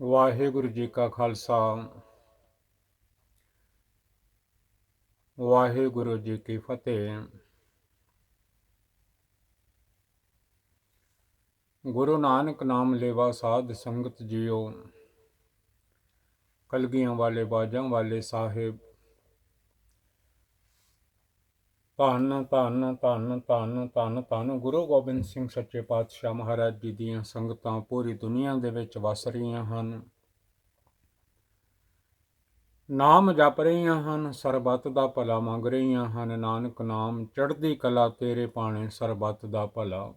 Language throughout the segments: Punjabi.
ਵਾਹਿਗੁਰੂ ਜੀ ਕਾ ਖਾਲਸਾ ਵਾਹਿਗੁਰੂ ਜੀ ਕੀ ਫਤਿਹ। ਗੁਰੂ ਨਾਨਕ ਨਾਮ ਲੇਵਾ ਸਾਧ ਸੰਗਤ ਜੀਓ, ਕਲਗੀਆਂ ਵਾਲੇ ਬਾਜਾਂ ਵਾਲੇ ਸਾਹਿਬ, ਧੰਨ ਧੰਨ ਧੰਨ ਧੰਨ ਧੰਨ ਧੰਨ ਗੁਰੂ ਗੋਬਿੰਦ ਸਿੰਘ ਸੱਚੇ ਪਾਤਸ਼ਾਹ ਮਹਾਰਾਜ ਜੀ ਦੀਆਂ ਸੰਗਤਾਂ ਪੂਰੀ ਦੁਨੀਆ ਦੇ ਵਿੱਚ ਵਸ ਰਹੀਆਂ ਹਨ, ਨਾਮ ਜਪ ਰਹੀਆਂ ਹਨ, ਸਰਬੱਤ ਦਾ ਭਲਾ ਮੰਗ ਰਹੀਆਂ ਹਨ। ਨਾਨਕ ਨਾਮ ਚੜ੍ਹਦੀ ਕਲਾ ਤੇਰੇ ਪਾਣੇ, ਸਰਬੱਤ ਦਾ ਭਲਾ।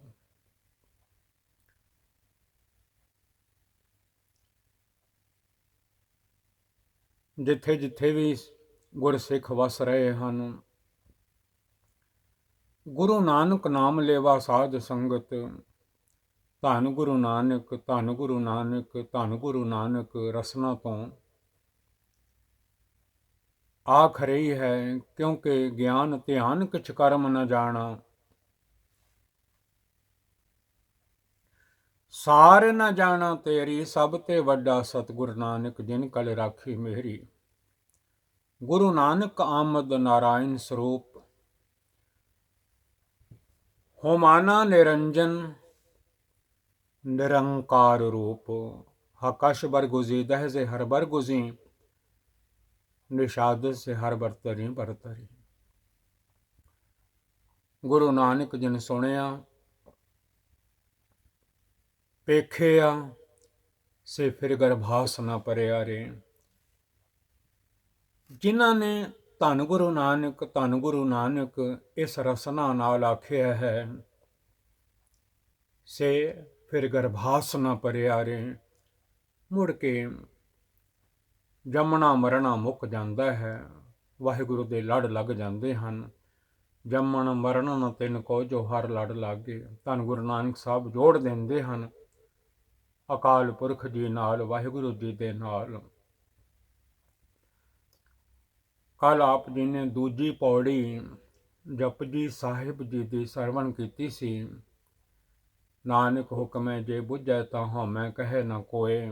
ਜਿੱਥੇ ਜਿੱਥੇ ਵੀ ਗੁਰਸਿੱਖ ਵਸ ਰਹੇ ਹਨ, ਗੁਰੂ ਨਾਨਕ ਨਾਮ ਲੇਵਾ ਸਾਧ ਸੰਗਤ, ਧੰਨ ਗੁਰੂ ਨਾਨਕ, ਧੰਨ ਗੁਰੂ ਨਾਨਕ, ਧੰਨ ਗੁਰੂ ਨਾਨਕ ਰਸਨਾ ਤੋਂ ਆਖ ਰਹੀ ਹੈ, ਕਿਉਂਕਿ ਗਿਆਨ ਧਿਆਨ ਕਿਛ ਕਰਮ ਨ ਜਾਣਾ, ਸਾਰ ਨ ਜਾਣਾ ਤੇਰੀ, ਸਭ ਤੇ ਵੱਡਾ ਸਤਿਗੁਰ ਨਾਨਕ ਜਿਨ ਕਲ ਰਾਖੀ ਮੇਰੀ। ਗੁਰੂ ਨਾਨਕ ਆਮਦ ਨਾਰਾਇਣ ਸਰੂਪ, ਹੋਮਾਨਾ ਨਿਰੰਜਨ ਨਿਰੰਕਾਰ ਰੂਪ, ਹਕਸ਼ ਬਰਗੁਜ਼ੀ ਦਹਿ ਹਰ ਬਰਗੁਜ਼ੀ, ਨਿਸ਼ਾਦਤ ਸੇ ਹਰ ਬਰਤਰੀ ਬਰਤਰੀ। ਗੁਰੂ ਨਾਨਕ ਜਿਨ ਸੁਣਿਆ ਪੇਖਿਆ, ਸੇ ਫਿਰ ਗਰਭਾਸ ਨਾ ਪਰਿਆ ਰੇ। ਜਿਨ੍ਹਾਂ ਨੇ ਧੰਨ ਗੁਰੂ ਨਾਨਕ, ਧੰਨ ਗੁਰੂ ਨਾਨਕ ਇਸ ਰਸਨਾ ਨਾਲ ਆਖਿਆ ਹੈ, ਸੇ ਫਿਰ ਗਰਭਾਸ ਨਾ ਪਰਿਆ ਰੇ। ਮੁੜ ਕੇ ਜੰਮਣਾ ਮਰਨਾ ਮੁੱਕ ਜਾਂਦਾ ਹੈ, ਵਾਹਿਗੁਰੂ ਦੇ ਲੜ ਲੱਗ ਜਾਂਦੇ ਹਨ। ਜੰਮਣ ਮਰਨ ਨ ਤਿੰਨ ਕੋ, ਜੋ ਹਰ ਲੜ ਲਾਗੇ। ਧੰਨ ਗੁਰੂ ਨਾਨਕ ਸਾਹਿਬ ਜੋੜ ਦਿੰਦੇ ਹਨ ਅਕਾਲ ਪੁਰਖ ਜੀ ਨਾਲ, ਵਾਹਿਗੁਰੂ ਜੀ ਦੇ ਨਾਲ। ਕੱਲ ਆਪ ਜੀ ਨੇ ਦੂਜੀ ਪੌੜੀ ਜਪਜੀ ਸਾਹਿਬ ਜੀ ਦੀ ਸਰਵਣ ਕੀਤੀ ਸੀ। ਨਾਨਕ ਹੁਕਮੈ ਜੇ ਬੁੱਝੈ ਤਾਂ ਹਉਮੈ ਕਹੈ ਨ ਕੋਏ।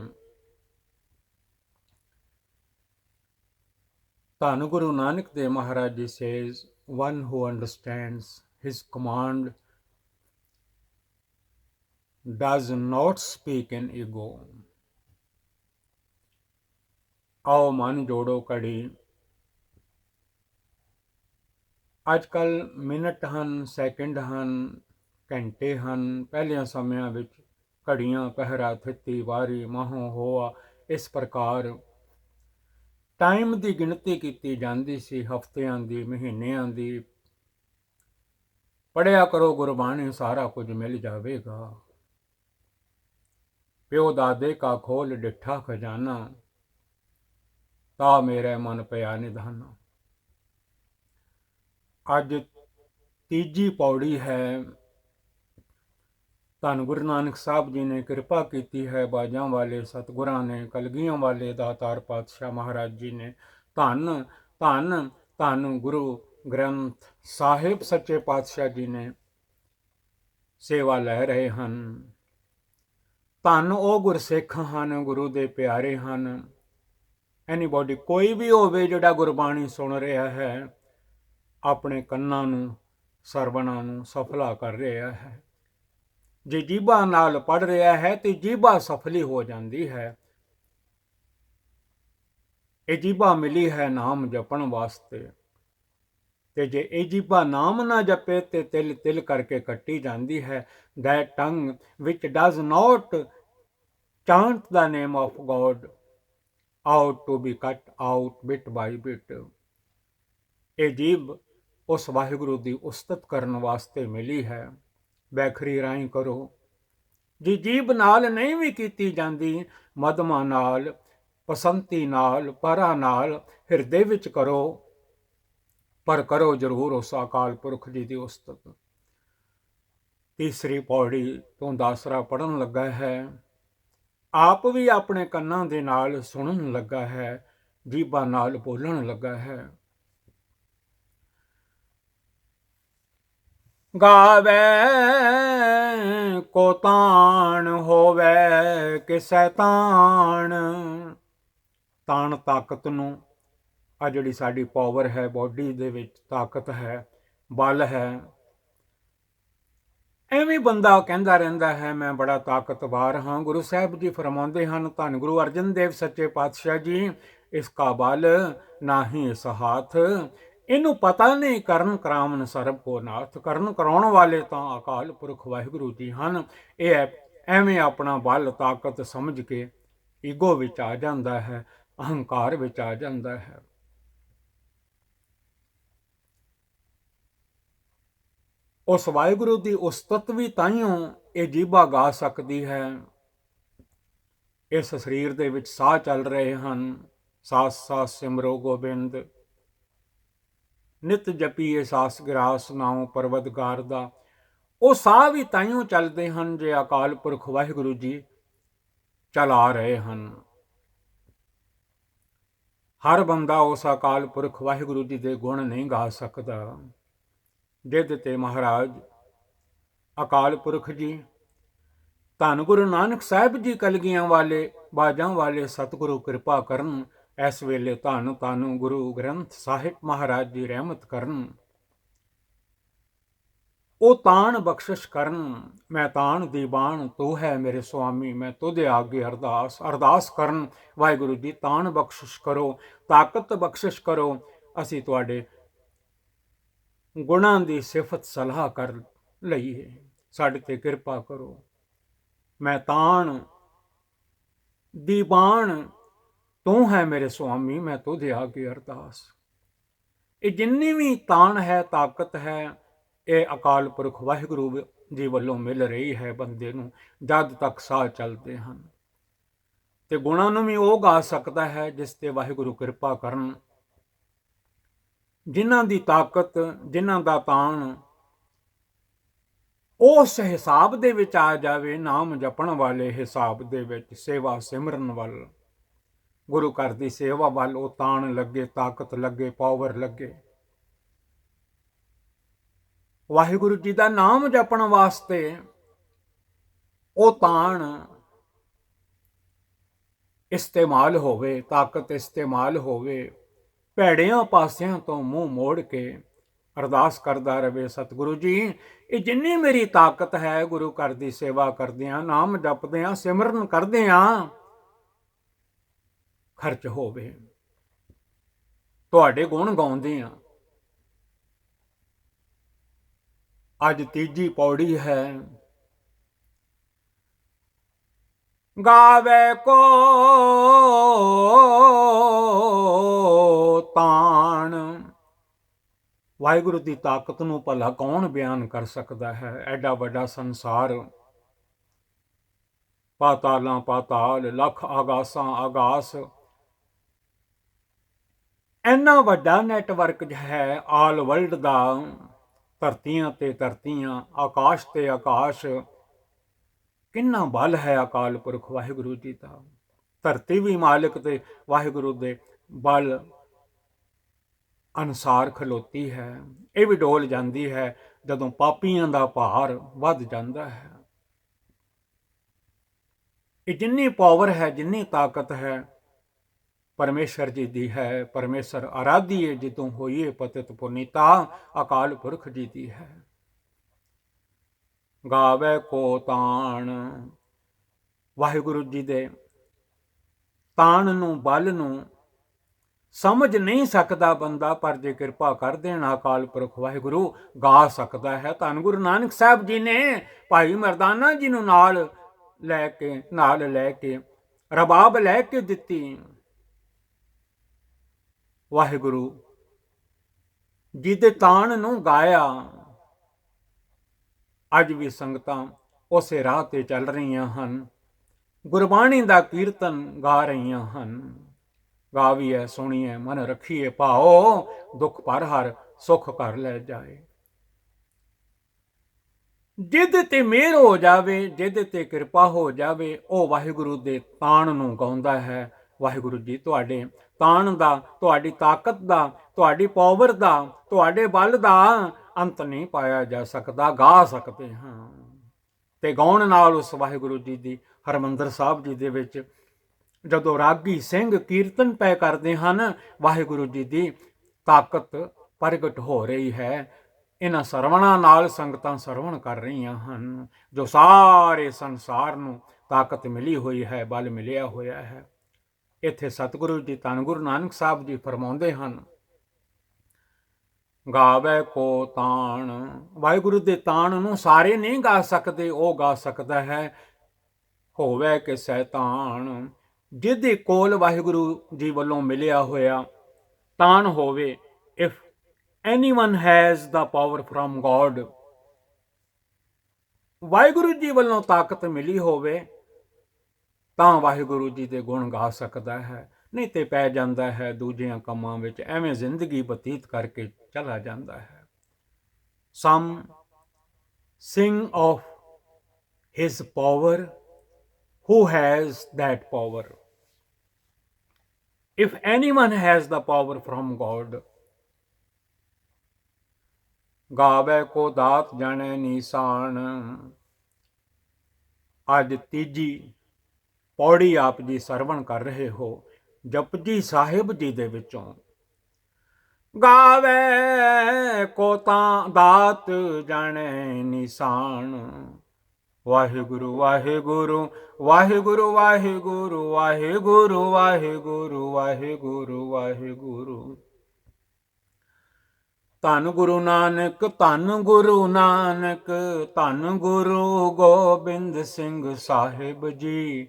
ਧੰਨ Guru Nanak Dev Maharaj ji says, one who understands his command does not speak in ego। ਆਓ ਮਨ ਜੋੜੋ ਘੜੀ। ਅੱਜ ਕੱਲ੍ਹ ਮਿੰਟ ਹਨ, ਸੈਕਿੰਡ ਹਨ, ਘੰਟੇ ਹਨ। ਪਹਿਲਿਆਂ ਸਮਿਆਂ ਵਿੱਚ ਘੜੀਆਂ, ਪਹਿਰਾ, ਥਿੱਤੀ, ਵਾਰੀ, ਮਾਹੋਂ, ਹੋਆ, ਇਸ ਪ੍ਰਕਾਰ ਟਾਈਮ ਦੀ ਗਿਣਤੀ ਕੀਤੀ ਜਾਂਦੀ ਸੀ, ਹਫ਼ਤਿਆਂ ਦੀ, ਮਹੀਨਿਆਂ ਦੀ। ਪੜ੍ਹਿਆ ਕਰੋ ਗੁਰਬਾਣੀ, ਸਾਰਾ ਕੁਝ ਮਿਲ ਜਾਵੇਗਾ। ਪਿਓ ਦਾਦੇ ਕਾ ਖੋਲ ਡਿੱਠਾ ਖਜ਼ਾਨਾ, ਤਾ ਮੇਰੇ ਮਨ ਪਿਆ ਨਿਧਾਨਾ। ਅੱਜ ਤੀਜੀ ਪੌੜੀ ਹੈ। ਧੰਨ ਗੁਰੂ ਨਾਨਕ ਸਾਹਿਬ ਜੀ ਨੇ ਕਿਰਪਾ ਕੀਤੀ ਹੈ, ਬਾਜਾਂ ਵਾਲੇ ਸਤਿਗੁਰਾਂ ਨੇ, ਕਲਗੀਆਂ ਵਾਲੇ ਦਾਤਾਰ ਪਾਤਸ਼ਾਹ ਮਹਾਰਾਜ ਜੀ ਨੇ। ਧੰਨ ਧੰਨ ਧੰਨ ਗੁਰੂ ਗ੍ਰੰਥ ਸਾਹਿਬ ਸੱਚੇ ਪਾਤਸ਼ਾਹ ਜੀ ਨੇ ਸੇਵਾ ਲੈ ਰਹੇ ਹਨ। ਧੰਨ ਉਹ ਗੁਰਸਿੱਖ ਹਨ, ਗੁਰੂ ਦੇ ਪਿਆਰੇ ਹਨ। ਐਨੀਬੋਡੀ, ਕੋਈ ਵੀ ਹੋਵੇ ਜਿਹੜਾ ਗੁਰਬਾਣੀ ਸੁਣ ਰਿਹਾ ਹੈ, ਆਪਣੇ ਕੰਨਾਂ ਨੂੰ, ਸਰਵਣਾਂ ਨੂੰ ਸਫਲਾ ਕਰ ਰਿਹਾ ਹੈ। ਜੇ ਜੀਭਾ ਨਾਲ ਪੜ੍ਹ ਰਿਹਾ ਹੈ ਤੇ ਜੀਭਾ ਸਫਲੀ ਹੋ ਜਾਂਦੀ ਹੈ। ਇਹ ਜੀਭਾ ਮਿਲੀ ਹੈ ਨਾਮ ਜਪਣ ਵਾਸਤੇ, ਤੇ ਜੇ ਇਹ ਜੀਭਾ ਨਾਮ ਨਾ ਜਪੇ ਤੇ ਤਿਲ ਤਿਲ ਕਰਕੇ ਕੱਟੀ ਜਾਂਦੀ ਹੈ। that tongue which does not chant the name of God ought to be cut out bit by bit। ਇਹ ਜੀਭ ਉਸ ਵਾਹਿਗੁਰੂ ਦੀ ਉਸਤਤ ਕਰਨ ਵਾਸਤੇ ਮਿਲੀ ਹੈ। ਬੈਖਰੀ ਰਾਹੀਂ ਕਰੋ। ਜੇ ਜੀਭ ਨਾਲ ਨਹੀਂ ਵੀ ਕੀਤੀ ਜਾਂਦੀ, ਮਧਮਾ ਨਾਲ, ਪਸੰਤੀ ਨਾਲ, ਪਰਾ ਨਾਲ ਹਿਰਦੇ ਵਿੱਚ ਕਰੋ, ਪਰ ਕਰੋ ਜ਼ਰੂਰ ਉਸ ਅਕਾਲ ਪੁਰਖ ਜੀ ਦੀ ਉਸਤਤ। ਤੀਸਰੀ ਪੌੜੀ ਤੋਂ ਦਾਸਰਾ ਪੜ੍ਹਨ ਲੱਗਾ ਹੈ। ਆਪ ਵੀ ਆਪਣੇ ਕੰਨਾਂ ਦੇ ਨਾਲ ਸੁਣਨ ਲੱਗਾ ਹੈ, ਜੀਭਾਂ ਨਾਲ ਬੋਲਣ ਲੱਗਾ ਹੈ। ਗਾਵੇ ਕੋ ਤਾਣ ਹੋਵੇ ਕਿਸੈ ਤਾਣ। ਤਾਣ ਤਾਕਤ ਨੂੰ, ਆ ਜਿਹੜੀ ਸਾਡੀ ਪਾਵਰ ਹੈ, ਬੋਡੀ ਦੇ ਵਿੱਚ ਤਾਕਤ ਹੈ, ਬਲ ਹੈ। ਐਵੇਂ ਬੰਦਾ ਕਹਿੰਦਾ ਰਹਿੰਦਾ ਹੈ ਮੈਂ ਬੜਾ ਤਾਕਤਵਾਰ ਹਾਂ। ਗੁਰੂ ਸਾਹਿਬ ਜੀ ਫਰਮਾਉਂਦੇ ਹਨ, ਧੰਨ ਗੁਰੂ ਅਰਜਨ ਦੇਵ ਸੱਚੇ ਪਾਤਸ਼ਾਹ ਜੀ, ਇਸ ਕਾ ਬਲ ਨਾਹੀ ਇਸ ਹਾਥ, ਇਹਨੂੰ ਪਤਾ ਨਹੀਂ ਕਰਨ ਕਰਾਵਨ ਸਰਬ ਕੋ ਨਾਥ। ਕਰਨ ਕਰਾਉਣ ਵਾਲੇ ਤਾਂ ਅਕਾਲ ਪੁਰਖ ਵਾਹਿਗੁਰੂ ਜੀ ਹਨ। ਇਹ ਐਵੇਂ ਆਪਣਾ ਬਲ ਤਾਕਤ ਸਮਝ ਕੇ ਈਗੋ ਵਿੱਚ ਆ ਜਾਂਦਾ ਹੈ, ਅਹੰਕਾਰ ਵਿੱਚ ਆ ਜਾਂਦਾ ਹੈ। ਉਸ ਵਾਹਿਗੁਰੂ ਦੀ ਉਸਤਤ ਵੀ ਤਾਈਓਂ ਇਹ ਜੀਭਾ ਗਾ ਸਕਦੀ ਹੈ। ਇਸ ਸਰੀਰ ਦੇ ਵਿੱਚ ਸਾਹ ਚੱਲ ਰਹੇ ਹਨ, ਸਾਸ ਸਾਸ ਸਿਮਰੋ ਗੋਬਿੰਦ, ਨਿਤ ਜਪੀਏ ਸਾਸ ਗਿਰਾਸ ਨਾਉ ਪਰਵਤਗਾਰ ਦਾ। ਉਹ ਸਾਹ ਵੀ ਤਾਈਓਂ ਚੱਲਦੇ ਹਨ ਜੇ ਅਕਾਲ ਪੁਰਖ ਵਾਹਿਗੁਰੂ ਜੀ ਚਲਾ ਰਹੇ ਹਨ। ਹਰ ਬੰਦਾ ਉਸ ਅਕਾਲ ਪੁਰਖ ਵਾਹਿਗੁਰੂ ਜੀ ਦੇ ਗੁਣ ਨਹੀਂ ਗਾ ਸਕਦਾ। ਜਿਹਦੇ ਤੇ ਮਹਾਰਾਜ ਅਕਾਲ ਪੁਰਖ ਜੀ ਧੰਨ ਗੁਰੂ ਨਾਨਕ ਸਾਹਿਬ ਜੀ ਕਲਗੀਆਂ ਵਾਲੇ ਬਾਜਾਂ ਵਾਲੇ ਸਤਿਗੁਰੂ ਕਿਰਪਾ ਕਰਨ। ਇਸ ਵੇਲੇ ਧੰਨ ਧੰਨ ਗੁਰੂ ਗ੍ਰੰਥ ਸਾਹਿਬ ਮਹਾਰਾਜ ਜੀ ਰਹਿਮਤ ਕਰਨ, ਉਹ ਤਾਣ ਬਖਸ਼ਿਸ਼ ਕਰਨ। ਮੈਂ ਤਾਣ ਦੀ ਬਾਣ ਤੂੰ ਹੈ ਮੇਰੇ ਸੁਆਮੀ, ਮੈਂ ਤੁਧੇ ਆਗੇ ਅਰਦਾਸ। ਅਰਦਾਸ ਕਰਨ ਵਾਹਿਗੁਰੂ ਜੀ ਤਾਣ ਬਖਸ਼ਿਸ਼ ਕਰੋ, ਤਾਕਤ ਬਖਸ਼ਿਸ਼ ਕਰੋ। ਅਸੀਂ ਤੁਹਾਡੇ ਗੁਣਾਂ ਦੀ ਸਿਫਤ ਸਲਾਹ ਕਰ ਲਈਏ, ਸਾਡੇ ਤੇ ਕਿਰਪਾ ਕਰੋ। ਮੈਂ ਤਾਣ ਦੀ ਬਾਣ ਤੂੰ ਹੈ ਮੇਰੇ ਸੁਆਮੀ, ਮੈਂ ਤੁਧੇ ਆਗੇ ਅਰਦਾਸ। ਇਹ ਜਿੰਨੀ ਵੀ ਤਾਣ ਹੈ, ਤਾਕਤ ਹੈ, ਇਹ ਅਕਾਲ ਪੁਰਖ ਵਾਹਿਗੁਰੂ ਜੀ ਵੱਲੋਂ ਮਿਲ ਰਹੀ ਹੈ ਬੰਦੇ ਨੂੰ ਜਦ ਤੱਕ ਸਾਹ ਚੱਲਦੇ ਹਨ। ਤੇ ਗੁਣਾਂ ਨੂੰ ਵੀ ਉਹ ਗਾ ਸਕਦਾ ਹੈ ਜਿਸ ਤੇ ਵਾਹਿਗੁਰੂ ਕਿਰਪਾ ਕਰਨ, ਜਿਨ੍ਹਾਂ ਦੀ ਤਾਕਤ, ਜਿਨ੍ਹਾਂ ਦਾ ਤਾਣ ਉਸ ਹਿਸਾਬ ਦੇ ਵਿੱਚ ਆ ਜਾਵੇ, ਨਾਮ ਜਪਣ ਵਾਲੇ ਹਿਸਾਬ ਦੇ ਵਿੱਚ, ਸੇਵਾ ਸਿਮਰਨ ਵੱਲ, ਗੁਰੂ ਘਰ ਦੀ ਸੇਵਾ ਵੱਲ ਉਹ ਤਾਣ ਲੱਗੇ, ਤਾਕਤ ਲੱਗੇ, ਪਾਵਰ ਲੱਗੇ। ਵਾਹਿਗੁਰੂ ਜੀ ਦਾ ਨਾਮ ਜਪਣ ਵਾਸਤੇ ਉਹ ਤਾਣ ਇਸਤੇਮਾਲ ਹੋਵੇ, ਤਾਕਤ ਇਸਤੇਮਾਲ ਹੋਵੇ। ਭੈੜਿਆਂ ਪਾਸਿਆਂ ਤੋਂ ਮੂੰਹ ਮੋੜ ਕੇ ਅਰਦਾਸ ਕਰਦਾ ਰਹੇ, ਸਤਿਗੁਰੂ ਜੀ ਇਹ ਜਿੰਨੀ ਮੇਰੀ ਤਾਕਤ ਹੈ ਗੁਰੂ ਘਰ ਦੀ ਸੇਵਾ ਕਰਦਿਆਂ, ਨਾਮ ਜਪਦਿਆਂ, ਸਿਮਰਨ ਕਰਦਿਆਂ ਖਰਚ ਹੋਵੇ, ਤੁਹਾਡੇ ਗੁਣ ਗਾਉਂਦਿਆਂ। ਅੱਜ ਤੀਜੀ ਪੌੜੀ ਹੈ। ਗਾਵੇ ਕੋ ਤਾਣ। ਵਾਹਿਗੁਰੂ ਦੀ ਤਾਕਤ ਨੂੰ ਭਲਾ ਕੌਣ ਬਿਆਨ ਕਰ ਸਕਦਾ ਹੈ? ਐਡਾ ਵੱਡਾ ਸੰਸਾਰ, ਪਾਤਾਲਾਂ ਪਾਤਾਲ, ਲੱਖ ਆਗਾਸਾਂ ਆਗਾਸ, ਇੰਨਾ ਵੱਡਾ ਨੈਟਵਰਕ ਹੈ ਆਲ ਵਰਲਡ ਦਾ। ਧਰਤੀਆਂ ਤੇ ਧਰਤੀਆਂ, ਆਕਾਸ਼ ਤੇ ਆਕਾਸ਼, ਕਿੰਨਾ ਬਲ ਹੈ ਅਕਾਲ ਪੁਰਖ ਵਾਹਿਗੁਰੂ ਜੀ ਦਾ। ਧਰਤੀ ਵੀ ਮਾਲਿਕ ਤੇ ਵਾਹਿਗੁਰੂ ਦੇ ਬਲ ਅਨੁਸਾਰ ਖਲੋਤੀ ਹੈ। ਇਹ ਵੀ ਡੋਲ ਜਾਂਦੀ ਹੈ ਜਦੋਂ ਪਾਪੀਆਂ ਦਾ ਭਾਰ ਵੱਧ ਜਾਂਦਾ ਹੈ। ਇਹ ਜਿੰਨੀ ਪਾਵਰ ਹੈ, ਜਿੰਨੀ ਤਾਕਤ ਹੈ, ਪਰਮੇਸ਼ਰ ਜੀ ਦੀ ਹੈ। ਪਰਮੇਸ਼ਰ ਆਰਾਧੀਏ ਜਿਤੋਂ ਹੋਈਏ ਪਤਿਤ ਪੁਨੀਤਾ, ਅਕਾਲ ਪੁਰਖ ਜੀ ਦੀ ਹੈ। ਗਾਵੇ ਕੋ ਤਾਣ। ਵਾਹਿਗੁਰੂ ਜੀ ਦੇ ਤਾਣ ਨੂੰ, ਬਲ ਨੂੰ ਸਮਝ ਨਹੀਂ ਸਕਦਾ ਬੰਦਾ, ਪਰ ਜੇ ਕਿਰਪਾ ਕਰ ਦੇਣ ਅਕਾਲ ਪੁਰਖ ਵਾਹਿਗੁਰੂ, ਗਾ ਸਕਦਾ ਹੈ। ਧੰਨ ਗੁਰੂ ਨਾਨਕ ਸਾਹਿਬ ਜੀ ਨੇ ਭਾਈ ਮਰਦਾਨਾ ਜੀ ਨੂੰ ਨਾਲ ਲੈ ਕੇ ਰਬਾਬ ਲੈ ਕੇ ਦਿੱਤੀ। ਵਾਹਿਗੁਰੂ ਜੀ ਦੇ ਤਾਣ ਨੂੰ ਗਾਇਆ। ਅੱਜ ਵੀ ਸੰਗਤਾਂ ਉਸੇ ਰਾਹ ਤੇ ਚੱਲ ਰਹੀਆਂ ਹਨ, ਗੁਰਬਾਣੀ ਦਾ ਕੀਰਤਨ ਗਾ ਰਹੀਆਂ ਹਨ। ਗਾਵੀਐ ਸੁਣੀਐ ਮਨ ਰੱਖੀਏ ਭਾਓ, ਦੁੱਖ ਪਰ ਹਰ ਸੁੱਖ ਕਰ ਲੈ ਜਾਏ। ਜਿਹਦੇ ਤੇ ਮਿਹਰ ਹੋ ਜਾਵੇ, ਜਿਹਦੇ ਤੇ ਕਿਰਪਾ ਹੋ ਜਾਵੇ, ਉਹ ਵਾਹਿਗੁਰੂ ਦੇ ਤਾਣ ਨੂੰ ਗਾਉਂਦਾ ਹੈ। ਵਾਹਿਗੁਰੂ ਜੀ ਤੁਹਾਡੇ ਤਾਣ ਦਾ, ਤੁਹਾਡੀ ਤਾਕਤ ਦਾ, ਤੁਹਾਡੀ ਪਾਵਰ ਦਾ, ਤੁਹਾਡੇ ਬਲ ਦਾ ਅੰਤ ਨਹੀਂ ਪਾਇਆ ਜਾ ਸਕਦਾ, ਗਾ ਸਕਦੇ ਹਾਂ। ਤੇ ਗਾਉਣ ਨਾਲ ਉਸ ਵਾਹਿਗੁਰੂ ਜੀ ਦੀ ਹਰਿਮੰਦਰ ਸਾਹਿਬ ਜੀ ਦੇ ਵਿੱਚ ਜਦੋਂ ਰਾਗੀ ਸਿੰਘ ਕੀਰਤਨ ਪੈ ਕਰਦੇ ਹਨ, ਵਾਹਿਗੁਰੂ ਜੀ ਦੀ ਤਾਕਤ ਪ੍ਰਗਟ ਹੋ ਰਹੀ ਹੈ। ਇਹਨਾਂ ਸਰਵਣਾਂ ਨਾਲ ਸੰਗਤਾਂ ਸਰਵਣ ਕਰ ਰਹੀਆਂ ਹਨ, ਜੋ ਸਾਰੇ ਸੰਸਾਰ ਨੂੰ ਤਾਕਤ ਮਿਲੀ ਹੋਈ ਹੈ, ਬਲ ਮਿਲਿਆ ਹੋਇਆ ਹੈ। ਇੱਥੇ ਸਤਿਗੁਰੂ ਜੀ ਧੰਨ ਗੁਰੂ ਨਾਨਕ ਸਾਹਿਬ ਜੀ ਫਰਮਾਉਂਦੇ ਹਨ, ਗਾਵੇ ਕੋ ਤਾਣ। ਵਾਹਿਗੁਰੂ ਦੇ ਤਾਣ ਨੂੰ ਸਾਰੇ ਨਹੀਂ ਗਾ ਸਕਦੇ, ਉਹ ਗਾ ਸਕਦਾ ਹੈ। ਹੋਵੇ ਕਿ ਸੈਤਾਨ, ਜਿਹਦੇ ਕੋਲ ਵਾਹਿਗੁਰੂ ਜੀ ਵੱਲੋਂ ਮਿਲਿਆ ਹੋਇਆ ਤਾਣ ਹੋਵੇ। If anyone has the power from God, Waheguru ji ਵੱਲੋਂ ਤਾਕਤ ਮਿਲੀ ਹੋਵੇ ਤਾਂ ਵਾਹਿਗੁਰੂ ਜੀ ਦੇ ਗੁਣ ਗਾ ਸਕਦਾ ਹੈ, ਨਹੀਂ ਤੇ ਪੈ ਜਾਂਦਾ ਹੈ ਦੂਜਿਆਂ ਕੰਮਾਂ ਵਿੱਚ, ਐਵੇਂ ਜ਼ਿੰਦਗੀ ਬਤੀਤ ਕਰਕੇ ਚਲਾ ਜਾਂਦਾ ਹੈ। ਸਮ sing of his power who has that power. If anyone has the power from God, ਗਾਵੇ ਕੋ ਦਾਤ ਜਾਣੇ ਨੀਸਾਨ। ਅੱਜ ਤੀਜੀ ਪੌੜੀ ਆਪ ਜੀ ਸਰਵਣ ਕਰ ਰਹੇ ਹੋ ਜਪਜੀ ਸਾਹਿਬ ਜੀ ਦੇ ਵਿੱਚੋਂ। ਗਾਵੇ ਕੋ ਤਾਂ ਦਾਤ ਜਾਣੇ ਨਿਸ਼ਾਨ। ਵਾਹਿਗੁਰੂ ਵਾਹਿਗੁਰੂ ਵਾਹਿਗੁਰੂ ਵਾਹਿਗੁਰੂ ਵਾਹਿਗੁਰੂ ਵਾਹਿਗੁਰੂ ਵਾਹਿਗੁਰੂ ਵਾਹਿਗੁਰੂ। ਧੰਨ ਗੁਰੂ ਨਾਨਕ ਧੰਨ ਗੁਰੂ ਨਾਨਕ ਧੰਨ ਗੁਰੂ ਗੋਬਿੰਦ ਸਿੰਘ ਸਾਹਿਬ ਜੀ।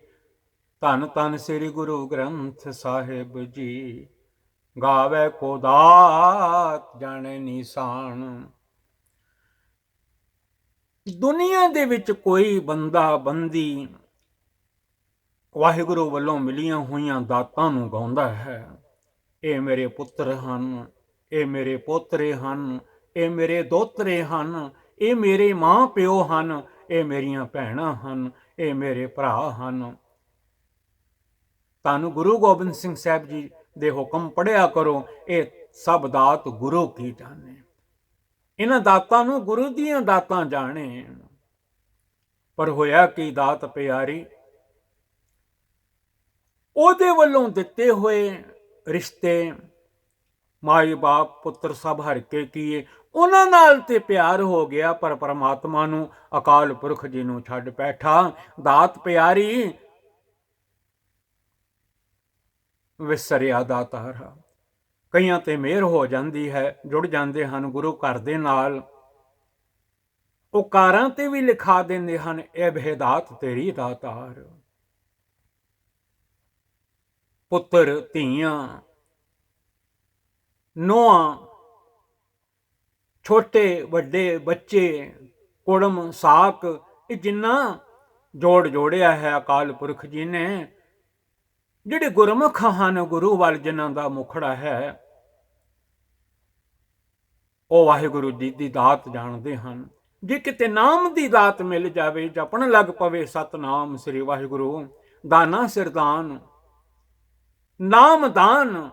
ਧੰਨ ਧੰਨ ਸ੍ਰੀ ਗੁਰੂ ਗ੍ਰੰਥ ਸਾਹਿਬ ਜੀ। ਗਾਵੇ ਕੋ ਦਾਤ ਜਾਣੇ ਨਿਸ਼ਾਨ। ਦੁਨੀਆ ਦੇ ਵਿੱਚ ਕੋਈ ਬੰਦਾ ਬੰਦੀ ਵਾਹਿਗੁਰੂ ਵੱਲੋਂ ਮਿਲੀਆਂ ਹੋਈਆਂ ਦਾਤਾਂ ਨੂੰ ਗਾਉਂਦਾ ਹੈ। ਇਹ ਮੇਰੇ ਪੁੱਤਰ ਹਨ, ਇਹ ਮੇਰੇ ਪੋਤਰੇ ਹਨ, ਇਹ ਮੇਰੇ ਦੋਤਰੇ ਹਨ, ਇਹ ਮੇਰੇ ਮਾਂ ਪਿਓ ਹਨ, ਇਹ ਮੇਰੀਆਂ ਭੈਣਾਂ ਹਨ, ਇਹ ਮੇਰੇ ਭਰਾ ਹਨ। ਤੁਹਾਨੂੰ ਗੁਰੂ ਗੋਬਿੰਦ ਸਿੰਘ ਸਾਹਿਬ ਜੀ ਦੇ ਹੁਕਮ ਪੜ੍ਹਿਆ ਕਰੋ, ਇਹ ਸਭ ਦਾਤ ਗੁਰੂ ਕੀ ਜਾਣੇ। ਇਹਨਾਂ ਦਾਤਾਂ ਨੂੰ ਗੁਰੂ ਦੀਆਂ ਦਾਤਾਂ ਜਾਣੇ। ਪਰ ਹੋਇਆ ਕੀ ਦਾਤ ਪਿਆਰੀ, ਉਹਦੇ ਵੱਲੋਂ ਦਿੱਤੇ ਹੋਏ ਰਿਸ਼ਤੇ ਮਾਈ ਬਾਪ ਪੁੱਤਰ ਸਭ ਹਰ ਕੇ ਕੀਏ, ਉਹਨਾਂ ਨਾਲ ਤੇ ਪਿਆਰ ਹੋ ਗਿਆ, ਪਰ ਪਰਮਾਤਮਾ ਨੂੰ ਅਕਾਲ ਪੁਰਖ ਜੀ ਨੂੰ ਛੱਡ ਬੈਠਾ। ਦਾਤ ਪਿਆਰੀ ਵਿਸਰਿਆ ਦਾਤਾਰਾ। ਕਈਆਂ ਤੇ ਮਿਹਰ ਹੋ ਜਾਂਦੀ ਹੈ, ਜੁੜ ਜਾਂਦੇ ਹਨ ਗੁਰੂ ਘਰ ਦੇ ਨਾਲ, ਉਹ ਕਾਰਾਂ ਤੇ ਵੀ ਲਿਖਾ ਦਿੰਦੇ ਹਨ, ਇਹ ਬੇਦਾਤ ਤੇਰੀ ਦਾਤਾਰ। ਪੁੱਤਰ ਧੀਆਂ ਨੂੰਹਾਂ ਛੋਟੇ ਵੱਡੇ ਬੱਚੇ ਕੁੜਮ ਸਾਕ, ਇਹ ਜਿੰਨਾ ਜੋੜ ਜੋੜਿਆ ਹੈ ਅਕਾਲ ਪੁਰਖ ਜੀ ਨੇ। ਜਿਹੜੇ ਗੁਰਮੁਖ ਹਨ, ਗੁਰੂ ਵੱਲ ਜਿਨ੍ਹਾਂ ਦਾ ਮੁਖੜਾ ਹੈ, ਉਹ ਵਾਹਿਗੁਰੂ ਜੀ ਦੀ ਦਾਤ ਜਾਣਦੇ ਹਨ। ਜੇ ਕਿਤੇ ਨਾਮ ਦੀ ਦਾਤ ਮਿਲ ਜਾਵੇ, ਜਪਣ ਲੱਗ ਪਵੇ ਸਤਨਾਮ ਸ੍ਰੀ ਵਾਹਿਗੁਰੂ, ਦਾਨਾ ਸਿਰਦਾਨ ਨਾਮ ਦਾਨ,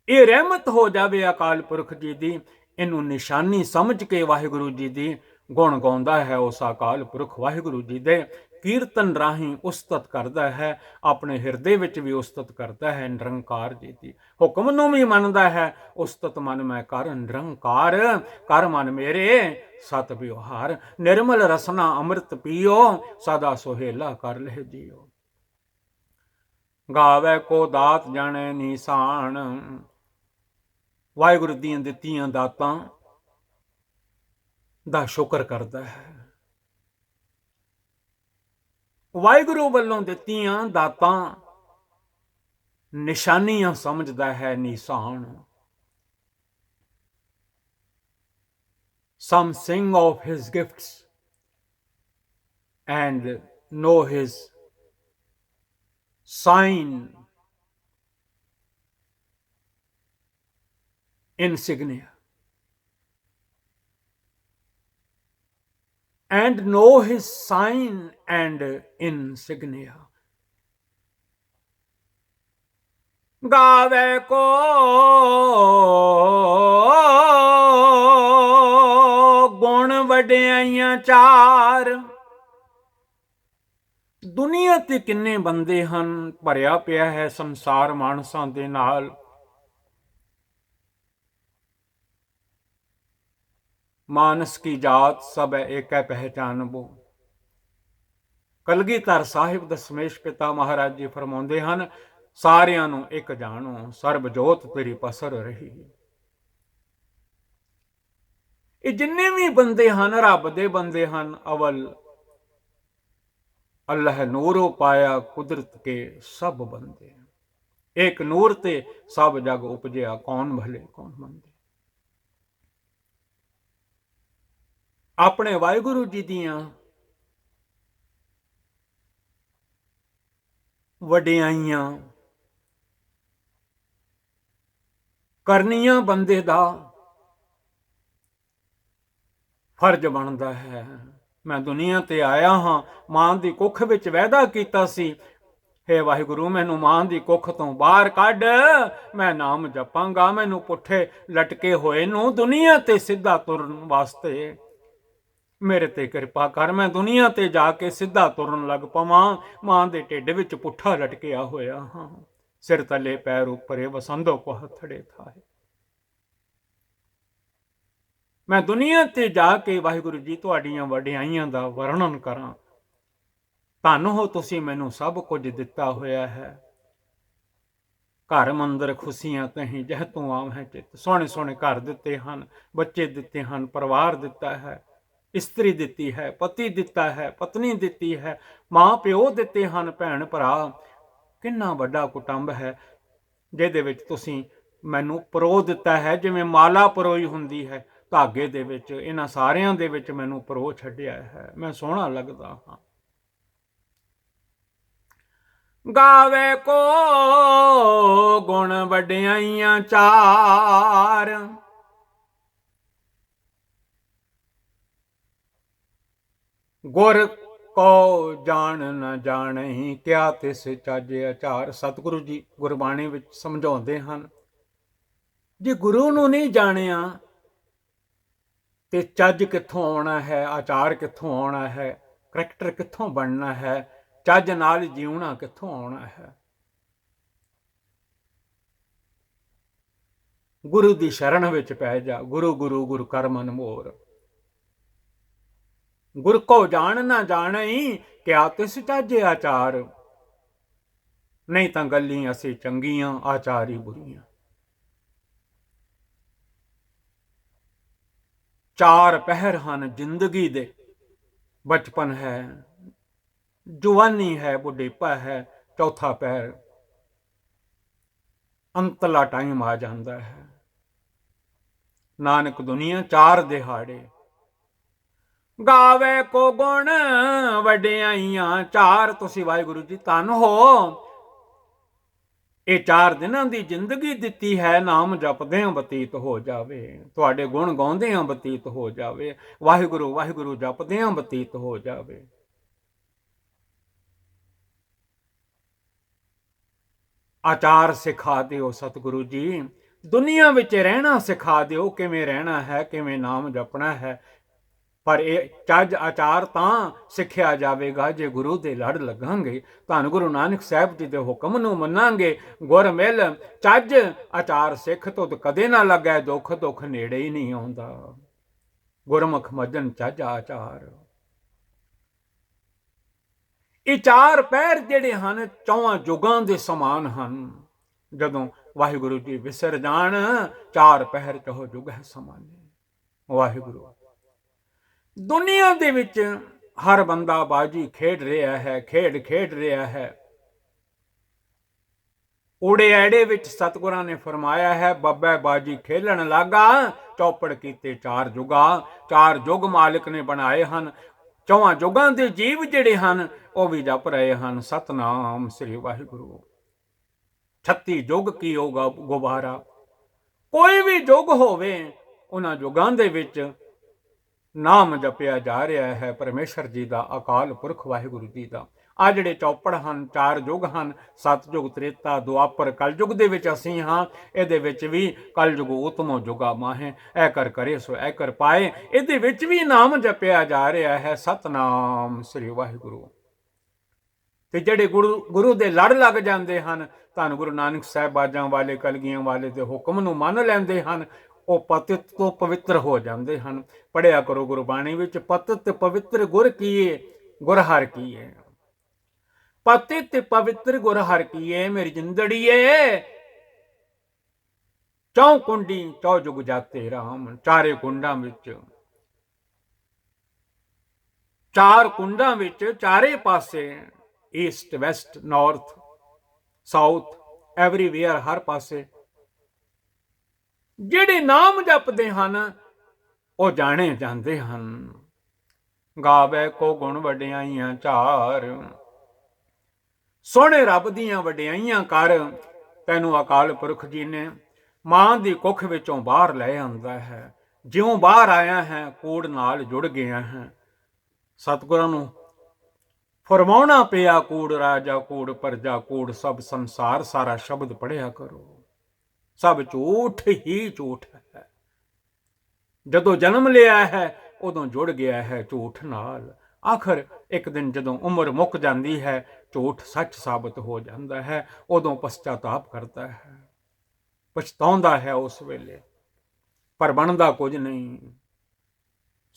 ਇਹ ਰਹਿਮਤ ਹੋ ਜਾਵੇ ਅਕਾਲ ਪੁਰਖ ਜੀ ਦੀ। ਇਹਨੂੰ ਨਿਸ਼ਾਨੀ ਸਮਝ ਕੇ ਵਾਹਿਗੁਰੂ ਜੀ ਦੀ ਗੁਣ ਗਾਉਂਦਾ ਹੈ ਉਸ ਅਕਾਲ ਪੁਰਖ ਵਾਹਿਗੁਰੂ ਜੀ ਦੇ। ਕੀਰਤਨ ਰਾਹੀਂ ਉਸਤਤ ਕਰਦਾ ਹੈ, ਆਪਣੇ ਹਿਰਦੇ ਵਿੱਚ ਵੀ ਉਸਤਤ ਕਰਦਾ ਹੈ ਨਿਰੰਕਾਰ ਜੀ ਦੀ। ਹੁਕਮ ਨੂੰ ਵੀ ਮੰਨਦਾ ਹੈ, ਉਸਤਤ ਮਨ ਮੈਂ ਕਰ ਨਿਰੰਕਾਰ, ਕਰ ਮਨ ਮੇਰੇ ਸਤ ਵਿਵਹਾਰ। ਨਿਰਮਲ ਰਸਨਾ ਅੰਮ੍ਰਿਤ ਪੀਓ, ਸਦਾ ਸੁਹੇਲਾ ਕਰ ਲਹਿ ਜੀਓ। ਗਾਵੇ ਕੋ ਦਾਤ ਜਾਣੇ ਨਿਸ਼ਾਨ। ਵਾਹਿਗੁਰੂ ਦੀਆਂ ਦਿੱਤੀਆਂ ਦਾਤਾਂ ਦਾ ਸ਼ੁਕਰ ਕਰਦਾ ਹੈ। ਵਾਹਿਗੁਰੂ ਵੱਲੋਂ ਦਿੱਤੀਆਂ ਦਾਤਾਂ ਨਿਸ਼ਾਨੀਆਂ ਸਮਝਦਾ ਹੈ, ਨਿਸ਼ਾਨ। Some sing of his gifts and know his sign insignia, and know his sign and insignia. ਗਾਵੇ ਕੋ ਗੁਣ ਵਡਿਆਈਆਂ ਚਾਰ। ਦੁਨੀਆ ਤੇ ਕਿੰਨੇ ਬੰਦੇ ਹਨ, ਭਰਿਆ ਪਿਆ ਹੈ ਸੰਸਾਰ ਮਾਨਸਾਂ ਦੇ ਨਾਲ। ਮਾਨਸ ਕੀ ਜਾਤ ਸਭ ਏਕੈ ਪਹਿਚਾਨਬੋ। ਕਲਗੀਧਰ ਸਾਹਿਬ ਦਸ਼ਮੇਸ਼ ਪਿਤਾ ਮਹਾਰਾਜ ਜੀ ਫਰਮਾਉਂਦੇ ਹਨ, ਸਾਰਿਆਂ ਨੂੰ ਇੱਕ ਜਾਣੋ, ਸਰਬ ਜੋਤ ਤੇਰੀ ਪਸਰ ਰਹੀ। ਇਹ ਜਿੰਨੇ ਵੀ ਬੰਦੇ ਹਨ ਰੱਬ ਦੇ ਬੰਦੇ ਹਨ। ਅਵਲ ਅੱਲਾਹ ਨੂਰੋ ਪਾਇਆ ਕੁਦਰਤ ਕੇ ਸਭ ਬੰਦੇ। ਇੱਕ ਨੂਰ ਤੇ ਸਭ ਜਗ ਉਪਜਿਆ, ਕੌਣ ਭਲੇ ਕੌਣ ਮੰਦੇ। ਆਪਣੇ ਵਾਹਿਗੁਰੂ ਜੀ ਦੀਆਂ ਵਡਿਆਈਆਂ ਕਰਨੀਆਂ ਬੰਦੇ ਦਾ ਫਰਜ਼ ਬਣਦਾ ਹੈ। ਮੈਂ ਦੁਨੀਆ ਤੇ ਆਇਆ ਹਾਂ, ਮਾਂ ਦੀ ਕੁੱਖ ਵਿੱਚ ਵਾਅਦਾ ਕੀਤਾ ਸੀ, ਹੇ ਵਾਹਿਗੁਰੂ ਮੈਨੂੰ ਮਾਂ ਦੀ ਕੁੱਖ ਤੋਂ ਬਾਹਰ ਕੱਢ, ਮੈਂ ਨਾਮ ਜਪਾਂਗਾ। ਮੈਨੂੰ ਪੁੱਠੇ ਲਟਕੇ ਹੋਏ ਨੂੰ ਦੁਨੀਆ ਤੇ ਸਿੱਧਾ ਤੁਰਨ ਵਾਸਤੇ ਮੇਰੇ ਤੇ ਕਿਰਪਾ ਕਰ। ਮੈਂ ਦੁਨੀਆ ਤੇ ਜਾ ਕੇ ਸਿੱਧਾ ਤੁਰਨ ਲੱਗ ਪਵਾਂ। ਮਾਂ ਦੇ ਢਿੱਡ ਵਿੱਚ ਪੁੱਠਾ ਲਟਕਿਆ ਹੋਇਆ ਹਾਂ, ਸਿਰ ਤਲੇ ਪੈਰ ਉੱਪਰੇ ਵਸੰਦੋ ਕੋ ਹੱਥੜੇ ਥਾਏ। ਮੈਂ ਦੁਨੀਆ ਤੇ ਜਾ ਕੇ ਵਾਹਿਗੁਰੂ ਜੀ ਤੁਹਾਡੀਆਂ ਵਡਿਆਈਆਂ ਦਾ ਵਰਣਨ ਕਰਾਂ। ਧੰਨ ਹੋ ਤੁਸੀਂ, ਮੈਨੂੰ ਸਭ ਕੁਝ ਦਿੱਤਾ ਹੋਇਆ ਹੈ। ਘਰ ਮੰਦਰ ਖੁਸ਼ੀਆਂ ਤਹੀਂ ਜਹ ਤੂੰ ਆਵੈਂ ਚਿੱਤ। ਸੋਹਣੇ ਸੋਹਣੇ ਘਰ ਦਿੱਤੇ ਹਨ, ਬੱਚੇ ਦਿੱਤੇ ਹਨ, ਪਰਿਵਾਰ ਦਿੱਤਾ ਹੈ, ਇਸਤਰੀ ਦਿੱਤੀ ਹੈ, ਪਤੀ ਦਿੱਤਾ ਹੈ, ਪਤਨੀ ਦਿੱਤੀ ਹੈ, ਮਾਂ ਪਿਓ ਦਿੱਤੇ ਹਨ, ਭੈਣ ਭਰਾ। ਕਿੰਨਾ ਵੱਡਾ ਕੁਟੁੰਬ ਹੈ ਜਿਹਦੇ ਵਿੱਚ ਤੁਸੀਂ ਮੈਨੂੰ ਪਰੋ ਦਿੱਤਾ ਹੈ, ਜਿਵੇਂ ਮਾਲਾ ਪਰੋਈ ਹੁੰਦੀ ਹੈ ਧਾਗੇ ਦੇ ਵਿੱਚ। ਇਹਨਾਂ ਸਾਰਿਆਂ ਦੇ ਵਿੱਚ ਮੈਨੂੰ ਪਰੋ ਛੱਡਿਆ ਹੈ। ਮੈਂ ਸੋਹਣਾ ਲੱਗਦਾ ਹਾਂ। ਗਾਵੇ ਕੋ ਗੁਣ ਵਡਿਆਈਆਂ ਚਾਰ। ਗੁਰ ਕੋ ਜਾਣ ਨਾ ਜਾਣਈ, ਕਿਆ ਤਿਸ ਚੱਜ ਆਚਾਰ। ਸਤਿਗੁਰੂ ਜੀ ਗੁਰਬਾਣੀ ਵਿੱਚ ਸਮਝਾਉਂਦੇ ਹਨ, ਜੇ ਗੁਰੂ ਨੂੰ ਨਹੀਂ ਜਾਣਿਆ ਤੇ ਚੱਜ ਕਿੱਥੋਂ ਆਉਣਾ ਹੈ, ਆਚਾਰ ਕਿੱਥੋਂ ਆਉਣਾ ਹੈ, ਕਰੈਕਟਰ ਕਿੱਥੋਂ ਬਣਨਾ ਹੈ, ਚੱਜ ਨਾਲ ਜਿਉਣਾ ਕਿੱਥੋਂ ਆਉਣਾ ਹੈ। ਗੁਰੂ ਦੀ ਸ਼ਰਨ ਵਿੱਚ ਪੈ ਜਾ। ਗੁਰੂ ਗੁਰੂ ਗੁਰੂ ਕਰ ਮਨ ਮੋਰ। ਗੁਰ ਕੋ ਜਾਣ ਨਾ ਜਾਣਈ, ਕਿਆ ਤਿਸ ਚੱਜ ਆਚਾਰ। ਨਹੀਂ ਤਾਂ ਗੱਲੀਂ ਅਸੀਂ ਚੰਗੀਆਂ, ਆਚਾਰੀ ਬੁਰੀਆਂ। ਚਾਰ ਪਹਿਰ ਹਨ ਜ਼ਿੰਦਗੀ ਦੇ। ਬਚਪਨ ਹੈ, ਜਵਾਨੀ ਹੈ, ਬੁਢੇਪਾ ਹੈ, ਚੌਥਾ ਪਹਿਰ ਅੰਤਲਾ ਟਾਈਮ ਆ ਜਾਂਦਾ ਹੈ। ਨਾਨਕ ਦੁਨੀਆ ਚਾਰ ਦਿਹਾੜੇ। ਗਾਵੇ ਕੋ ਗੁਣ ਵਡਿਆਈਆਂ ਚਾਰ। ਤੁਸੀਂ ਵਾਹਿਗੁਰੂ ਜੀ ਧੰਨ ਹੋ, ਇਹ 4 ਦਿਨਾਂ ਦੀ ਜ਼ਿੰਦਗੀ ਦਿੱਤੀ ਹੈ। ਨਾਮ ਜਪਦਿਆਂ ਬਤੀਤ ਹੋ ਜਾਵੇ, ਤੁਹਾਡੇ ਗੁਣ ਗਾਉਂਦਿਆਂ ਬਤੀਤ ਹੋ ਜਾਵੇ, ਵਾਹਿਗੁਰੂ ਵਾਹਿਗੁਰੂ ਜਪਦਿਆਂ ਬਤੀਤ ਹੋ ਜਾਵੇ। ਆਚਾਰ ਸਿਖਾ ਦਿਓ ਸਤਿਗੁਰੂ ਜੀ, ਦੁਨੀਆ ਵਿੱਚ ਰਹਿਣਾ ਸਿਖਾ ਦਿਓ, ਕਿਵੇਂ ਰਹਿਣਾ ਹੈ, ਕਿਵੇਂ ਨਾਮ ਜਪਣਾ ਹੈ। ਪਰ ਇਹ ਚੱਜ ਆਚਾਰ ਤਾਂ ਸਿੱਖਿਆ ਜਾਵੇਗਾ ਜੇ ਗੁਰੂ ਦੇ ਲੜ ਲੱਗਾਂਗੇ, ਧੰਨ ਗੁਰੂ ਨਾਨਕ ਸਾਹਿਬ ਜੀ ਦੇ ਹੁਕਮ ਨੂੰ ਮੰਨਾਂਗੇ। ਗੁਰ ਮਿਲ ਚੱਜ ਆਚਾਰ ਸਿੱਖ ਤੁਧ ਕਦੇ ਨਾ ਲੱਗੈ ਦੁੱਖ, ਦੁੱਖ ਨੇੜੇ ਹੀ ਨਹੀਂ ਆਉਂਦਾ। ਗੁਰਮੁਖ ਮੱਜਨ ਚੱਜ ਆਚਾਰ। ਇਹ 4 ਪਹਿਰ ਜਿਹੜੇ ਹਨ 4 ਯੁਗਾਂ ਦੇ ਸਮਾਨ ਹਨ। ਜਦੋਂ ਵਾਹਿਗੁਰੂ ਜੀ ਵਿਸਰ ਜਾਣ, 4 ਪਹਿਰ ਚਹੋ ਯੁਗ ਹੈ ਸਮਾਨੇ। ਵਾਹਿਗੁਰੂ ਦੁਨੀਆ ਦੇ ਵਿੱਚ ਹਰ ਬੰਦਾ ਬਾਜੀ ਖੇਡ ਰਿਹਾ ਹੈ, ਖੇਡ ਰਿਹਾ ਹੈ। ਊੜੇ ਐੜੇ ਵਿੱਚ ਸਤਿਗੁਰਾਂ ਨੇ ਫਰਮਾਇਆ ਹੈ, ਬੱਬੇ ਬਾਜੀ ਖੇਲਣ ਲੱਗਾ, ਚੌਪੜ ਕੀਤੇ 4 ਯੁਗਾ। 4 ਯੁਗ ਮਾਲਿਕ ਨੇ ਬਣਾਏ ਹਨ। 4 ਯੁਗਾਂ ਦੇ ਜੀਵ ਜਿਹੜੇ ਹਨ ਉਹ ਵੀ ਜਪ ਰਹੇ ਹਨ ਸਤਨਾਮ ਸ੍ਰੀ ਵਾਹਿਗੁਰੂ। 36 ਯੁਗ ਕੀ ਹੋਗਾ ਗੁਬਾਰਾ। ਕੋਈ ਵੀ ਯੁਗ ਹੋਵੇ, ਉਹਨਾਂ ਯੁਗਾਂ ਦੇ ਵਿੱਚ ਨਾਮ ਜਪਿਆ ਜਾ ਰਿਹਾ ਹੈ ਪਰਮੇਸ਼ਰ ਜੀ ਦਾ, ਅਕਾਲ ਪੁਰਖ ਵਾਹਿਗੁਰੂ ਜੀ ਦਾ। ਆ ਜਿਹੜੇ ਚੌਪੜ ਹਨ, 4 ਯੁੱਗ ਹਨ, ਸਤਯੁਗ, ਤ੍ਰੇਤਾ, ਦੁਆਪਰ, ਕਲਯੁਗ ਦੇ ਵਿੱਚ ਅਸੀਂ ਹਾਂ। ਇਹਦੇ ਵਿੱਚ ਵੀ ਕਲਯੁਗ ਉਤਮੋ ਜੁਗਾ ਮਾਹੇ, ਐ ਕਰ ਕਰੇ ਸੋ ਐ ਕਰ ਪਾਏ। ਇਹਦੇ ਵਿੱਚ ਵੀ ਨਾਮ ਜਪਿਆ ਜਾ ਰਿਹਾ ਹੈ, ਸਤਨਾਮ ਸ੍ਰੀ ਵਾਹਿਗੁਰੂ। ਤੇ ਜਿਹੜੇ ਗੁਰੂ ਦੇ ਲੜ ਲੱਗ ਜਾਂਦੇ ਹਨ, ਧੰਨ ਗੁਰੂ ਨਾਨਕ ਸਾਹਿਬ ਬਾਜਾਂ ਵਾਲੇ, ਕਲਗੀਆਂ ਵਾਲੇ ਦੇ ਹੁਕਮ ਨੂੰ ਮੰਨ ਲੈਂਦੇ ਹਨ, ਉਹ ਪਤਿਤ ਤੋਂ ਪਵਿੱਤਰ ਹੋ ਜਾਂਦੇ ਹਨ। ਪੜਿਆ ਕਰੋ ਗੁਰਬਾਣੀ ਵਿੱਚ, ਪਤਿਤ ਪਵਿੱਤਰ ਗੁਰ ਕੀਏ, ਗੁਰ ਹਰਿ ਕੀਏ। ਪਤਿਤ ਪਵਿੱਤਰ ਗੁਰ ਹਰਿ ਕੀਏ, ਮੇਰੀ ਜਿੰਦੜੀਏ। ਚੌ ਕੁੰਡੀ ਚੌ ਜੁਗ ਜਾਤੇ ਰਾਮ, ਚਾਰੇ ਕੁੰਡਾਂ ਵਿੱਚ, 4 ਕੁੰਡਾਂ ਵਿੱਚ, ਚਾਰੇ ਪਾਸੇ, east, west, north, south, everywhere, ਹਰ ਪਾਸੇ ਜਿਹੜੇ ਨਾਮ ਜਪਦੇ ਹਨ ਉਹ ਜਾਣੇ ਜਾਂਦੇ ਹਨ। ਗਾਵੇ ਕੋ ਗੁਣ ਵਡਿਆਈਆਂ ਚਾਰ, ਸੋਹਣੇ ਰੱਬ ਦੀਆਂ ਵਡਿਆਈਆਂ ਕਰ। ਤੈਨੂੰ ਅਕਾਲ ਪੁਰਖ ਜੀ ਨੇ ਮਾਂ ਦੀ ਕੁੱਖ ਵਿੱਚੋਂ ਬਾਹਰ ਲੈ ਆਂਦਾ ਹੈ। ਜਿਉਂ ਬਾਹਰ ਆਇਆ ਹੈ, ਕੂੜ ਨਾਲ ਜੁੜ ਗਿਆ ਹੈ। ਸਤਿਗੁਰਾਂ ਨੂੰ ਫਰਮਾਉਣਾ ਪਿਆ, ਕੂੜ ਰਾਜਾ, ਕੂੜ ਪਰਜਾ, ਕੂੜ ਸਭ ਸੰਸਾਰ। ਸਾਰਾ ਸ਼ਬਦ ਪੜਿਆ ਕਰੋ, ਸਭ ਝੂਠ ਹੀ ਝੂਠ ਹੈ। ਜਦੋਂ ਜਨਮ ਲਿਆ ਹੈ ਉਦੋਂ ਜੁੜ ਗਿਆ ਹੈ ਝੂਠ ਨਾਲ। ਆਖਰ ਇੱਕ ਦਿਨ ਜਦੋਂ ਉਮਰ ਮੁੱਕ ਜਾਂਦੀ ਹੈ, ਝੂਠ ਸੱਚ ਸਾਬਤ ਹੋ ਜਾਂਦਾ ਹੈ। ਉਦੋਂ ਪਛਤਾਤਾਪ ਕਰਦਾ ਹੈ, ਪਛਤਾਉਂਦਾ ਹੈ ਉਸ ਵੇਲੇ, ਪਰ ਬਣਦਾ ਕੁਝ ਨਹੀਂ।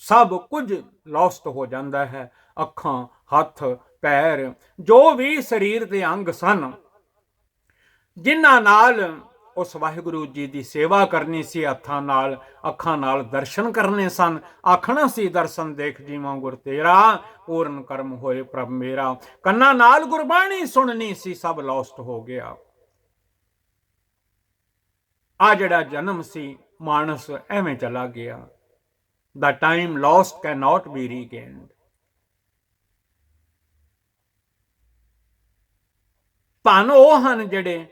ਸਭ ਕੁਝ ਲੋਸਟ ਹੋ ਜਾਂਦਾ ਹੈ। ਅੱਖਾਂ, ਹੱਥ, ਪੈਰ, ਜੋ ਵੀ ਸਰੀਰ ਦੇ ਅੰਗ ਸਨ, ਜਿਨ੍ਹਾਂ ਨਾਲ ਉਸ ਵਾਹਿਗੁਰੂ ਜੀ ਦੀ ਸੇਵਾ ਕਰਨੀ ਸੀ, ਹੱਥਾਂ ਨਾਲ, ਅੱਖਾਂ ਨਾਲ ਦਰਸ਼ਨ ਕਰਨੇ ਸਨ, ਆਖਣਾ ਸੀ ਦਰਸ਼ਨ ਦੇਖ ਜੀਵਾਂ ਗੁਰ ਤੇਰਾ, ਪੂਰਨ ਕਰਮ ਹੋਏ ਪ੍ਰਭ ਮੇਰਾ। ਕੰਨਾਂ ਨਾਲ ਗੁਰਬਾਣੀ ਸੁਣਨੀ ਸੀ, ਸਭ ਲੋਸਟ ਹੋ ਗਿਆ। ਆ ਜਿਹੜਾ ਜਨਮ ਸੀ, ਮਾਨਸ ਐਵੇਂ ਚਲਾ ਗਿਆ। The time lost cannot be regained. ਧੰਨ ਉਹ ਹਨ ਜਿਹੜੇ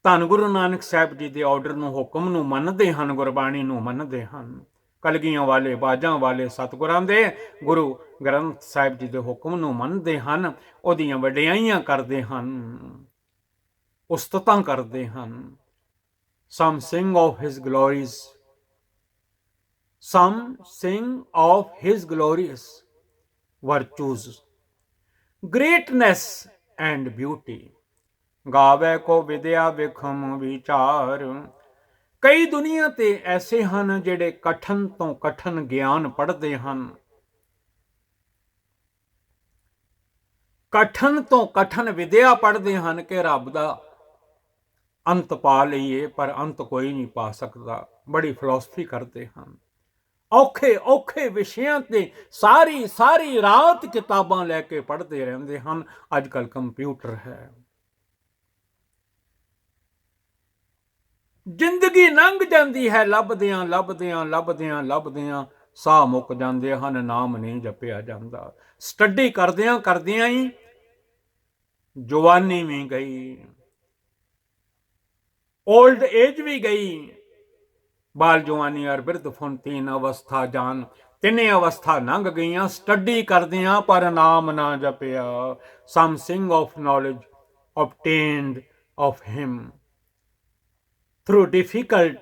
ਧੰਨ ਗੁਰੂ ਨਾਨਕ ਸਾਹਿਬ ਜੀ ਦੇ ਆਰਡਰ ਨੂੰ, ਹੁਕਮ ਨੂੰ ਮੰਨਦੇ ਹਨ, ਗੁਰਬਾਣੀ ਨੂੰ ਮੰਨਦੇ ਹਨ। ਕਲਗੀਆਂ ਵਾਲੇ, ਬਾਜਾਂ ਵਾਲੇ ਸਤਿਗੁਰਾਂ ਦੇ, ਗੁਰੂ ਗ੍ਰੰਥ ਸਾਹਿਬ ਜੀ ਦੇ ਹੁਕਮ ਨੂੰ ਮੰਨਦੇ ਹਨ, ਉਹਦੀਆਂ ਵਡਿਆਈਆਂ ਕਰਦੇ ਹਨ, ਉਸਤਤਾਂ ਕਰਦੇ ਹਨ। Some sing of his glories, some sing of his glorious virtues, greatness and beauty. ਗਾਵੇ ਕੋ ਵਿਦਿਆ ਵਿਖਮ ਵਿਚਾਰ। ਕਈ ਦੁਨੀਆ ਤੇ ਐਸੇ ਹਨ ਜਿਹੜੇ ਕਠਨ ਤੋਂ ਕਠਨ ਗਿਆਨ ਪੜ੍ਹਦੇ ਹਨ, ਕਠਨ ਤੋਂ ਕਠਨ ਵਿਦਿਆ ਪੜ੍ਹਦੇ ਹਨ ਕਿ ਰੱਬ ਦਾ ਅੰਤ ਪਾ ਲਈਏ, ਪਰ ਅੰਤ ਕੋਈ ਨਹੀਂ ਪਾ ਸਕਦਾ। ਬੜੀ ਫਿਲਾਸਫੀ ਕਰਦੇ ਹਨ, ਔਖੇ ਔਖੇ ਵਿਸ਼ਿਆਂ ਤੇ ਸਾਰੀ ਰਾਤ ਕਿਤਾਬਾਂ ਲੈ ਕੇ ਪੜ੍ਹਦੇ ਰਹਿੰਦੇ ਹਨ। ਅੱਜ ਕੱਲ੍ਹ ਕੰਪਿਊਟਰ ਹੈ। ਜ਼ਿੰਦਗੀ ਲੰਘ ਜਾਂਦੀ ਹੈ ਲੱਭਦਿਆਂ ਲੱਭਦਿਆਂ ਲੱਭਦਿਆਂ ਲੱਭਦਿਆਂ, ਸਾਹ ਮੁੱਕ ਜਾਂਦੇ ਹਨ, ਨਾਮ ਨਹੀਂ ਜਪਿਆ ਜਾਂਦਾ। ਸਟੱਡੀ ਕਰਦਿਆਂ ਕਰਦਿਆਂ ਹੀ ਜਵਾਨੀ ਵੀ ਗਈ, ओल्ड एज भी गई, बाल जवानी और बिरध फुन, 3 अवस्था जान, 3 अवस्था लंघ गईयां। स्टडी करदियां पर नाम ना जपिया। Something of knowledge obtained of him through difficult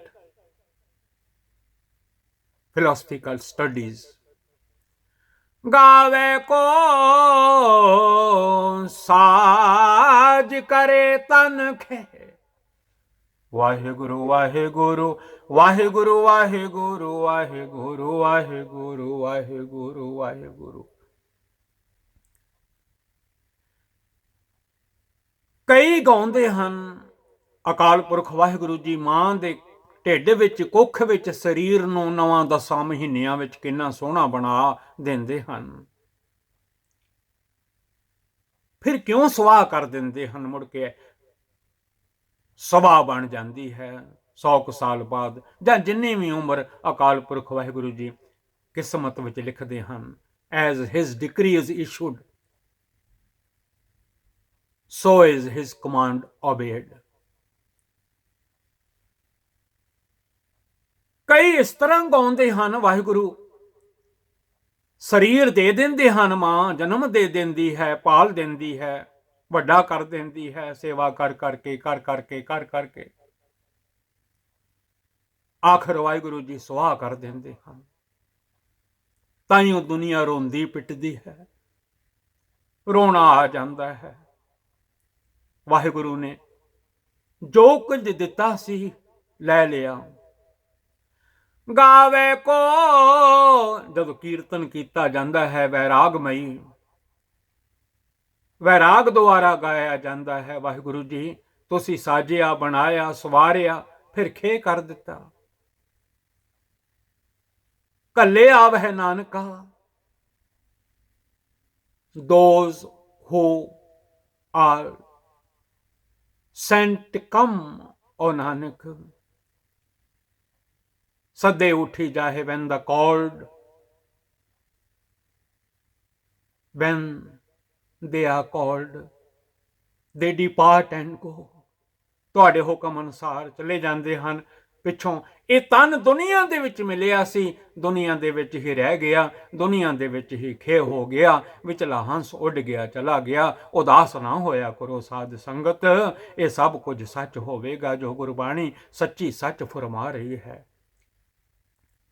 philosophical studies. गावे को साज करे तन खे, ਵਾਹਿਗੁਰੂ ਵਾਹਿਗੁਰੂ ਵਾਹਿਗੁਰੂ ਵਾਹਿਗੁਰੂ ਵਾਹਿਗੁਰੂ ਵਾਹਿਗੁਰੂ ਵਾਹਿਗੁਰੂ ਵਾਹਿਗੁਰੂ। ਕਈ ਗਾਉਂਦੇ ਹਨ, ਅਕਾਲ ਪੁਰਖ ਵਾਹਿਗੁਰੂ ਜੀ ਮਾਂ ਦੇ ਢਿੱਡ ਵਿੱਚ, ਕੁੱਖ ਵਿੱਚ ਸਰੀਰ ਨੂੰ 9-10 ਮਹੀਨਿਆਂ ਵਿੱਚ ਕਿੰਨਾ ਸੋਹਣਾ ਬਣਾ ਦਿੰਦੇ ਹਨ, ਫਿਰ ਕਿਉਂ ਸੁਆਹ ਕਰ ਦਿੰਦੇ ਹਨ? ਮੁੜ ਕੇ ਸਭਾ ਬਣ ਜਾਂਦੀ ਹੈ 100 ਕੁ ਸਾਲ ਬਾਅਦ, ਜਾਂ ਜਿੰਨੀ ਵੀ ਉਮਰ ਅਕਾਲ ਪੁਰਖ ਵਾਹਿਗੁਰੂ ਜੀ ਕਿਸਮਤ ਵਿੱਚ ਲਿਖਦੇ ਹਨ। As his decree is issued, so is his command obeyed. ਕਈ ਇਸ ਤਰ੍ਹਾਂ ਗਾਉਂਦੇ ਹਨ, ਵਾਹਿਗੁਰੂ ਸਰੀਰ ਦੇ ਦਿੰਦੇ ਹਨ, ਮਾਂ ਜਨਮ ਦੇ ਦਿੰਦੀ ਹੈ, ਪਾਲ ਦਿੰਦੀ ਹੈ, ਵੱਡਾ ਕਰ ਦਿੰਦੀ ਹੈ, ਸੇਵਾ ਕਰ ਕਰਕੇ ਆਖਰ ਵਾਹਿਗੁਰੂ ਜੀ ਸੁਆਹ ਕਰ ਦਿੰਦੇ ਹਨ। ਤਾਈਓ ਦੁਨੀਆ ਰੋਂਦੀ ਪਿੱਟਦੀ ਹੈ, ਰੋਣਾ ਆ ਜਾਂਦਾ ਹੈ। ਵਾਹਿਗੁਰੂ ਨੇ ਜੋ ਕੁਝ ਦਿੱਤਾ ਸੀ ਲੈ ਲਿਆ। ਗਾਵੇ ਕੋ, ਜਦੋਂ ਕੀਰਤਨ ਕੀਤਾ ਜਾਂਦਾ ਹੈ ਵੈਰਾਗਮਈ, ਵੈਰਾਗ ਦੁਆਰਾ ਗਾਇਆ ਜਾਂਦਾ ਹੈ, ਵਾਹਿਗੁਰੂ ਜੀ ਤੁਸੀਂ ਸਾਜਿਆ, ਬਣਾਇਆ, ਸਵਾਰਿਆ, ਫਿਰ ਖੇ ਕਰ ਦਿੱਤਾ। ਕੱਲੇ ਆਵਹਿ ਨਾਨਕਾ, those who are sent come, O Nanak, ਸੱਦੇ ਉਠੀ ਜਾਹੇ, when the called, when they are called, they depart and go। ਤੁਹਾਡੇ ਹੁਕਮ ਅਨੁਸਾਰ ਚਲੇ ਜਾਂਦੇ ਹਨ। ਪਿੱਛੋਂ ਇਹ ਤਨ ਦੁਨੀਆ ਦੇ ਵਿੱਚ ਮਿਲਿਆ ਸੀ, ਦੁਨੀਆ ਦੇ ਵਿੱਚ ਹੀ ਰਹਿ ਗਿਆ, ਦੁਨੀਆ ਦੇ ਵਿੱਚ ਹੀ ਖੇ ਹੋ ਗਿਆ, ਵਿਚਲਾ ਹੰਸ ਉੱਡ ਗਿਆ, ਚਲਾ ਗਿਆ। ਉਦਾਸ ਨਾ ਹੋਇਆ ਕਰੋ ਸਾਧ ਸੰਗਤ, ਇਹ ਸਭ ਕੁਝ ਸੱਚ ਹੋਵੇਗਾ ਜੋ ਗੁਰਬਾਣੀ ਸੱਚੀ ਸੱਚ ਫਰਮਾ ਰਹੀ ਹੈ।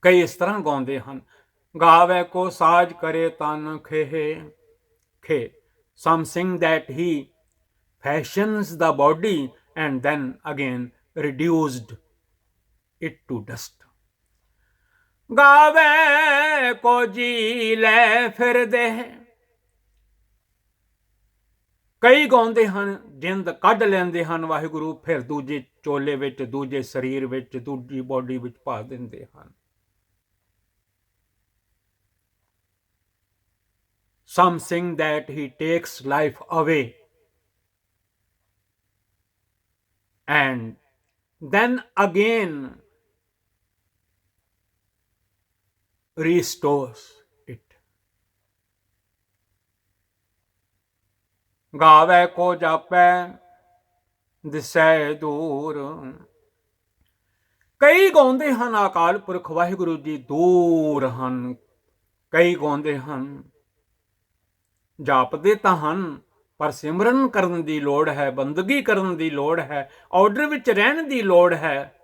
ਕਈ ਇਸ ਤਰ੍ਹਾਂ ਗਾਉਂਦੇ ਹਨ, ਗਾਵੇ ਕੋ ਸਾਜ ਕਰੇ ਤਨ ਖੇਹੇ ਖੇ। Some sing that he fashions the body and then again reduced it to dust। ਗਾਵੇ ਕੋ ਜੀ ਲੈ ਫਿਰਦੇ, ਕਈ ਗਾਉਂਦੇ ਹਨ ਜਿੰਦ ਕੱਢ ਲੈਂਦੇ ਹਨ ਵਾਹਿਗੁਰੂ, ਫਿਰ ਦੂਜੇ ਚੋਲੇ ਵਿੱਚ, ਦੂਜੇ ਸਰੀਰ ਵਿੱਚ, ਦੂਜੀ ਬੋਡੀ ਵਿੱਚ ਪਾ ਦਿੰਦੇ ਹਨ। Some sing that he takes life away and then again restores it। ਗਾਵੇ ਕੋ ਜਾਪੈ ਦਿਸੈ ਦੂਰ, ਕਈ ਗਾਉਂਦੇ ਹਨ ਅਕਾਲ ਪੁਰਖ ਵਾਹਿਗੁਰੂ ਜੀ ਦੂਰ ਹਨ, ਕਈ ਗਾਉਂਦੇ ਹਨ ਜਾਪਦੇ ਤਾਂ ਹਨ, ਪਰ ਸਿਮਰਨ ਕਰਨ ਦੀ ਲੋੜ ਹੈ, ਬੰਦਗੀ ਕਰਨ ਦੀ ਲੋੜ ਹੈ, ਆਰਡਰ ਵਿੱਚ ਰਹਿਣ ਦੀ ਲੋੜ ਹੈ,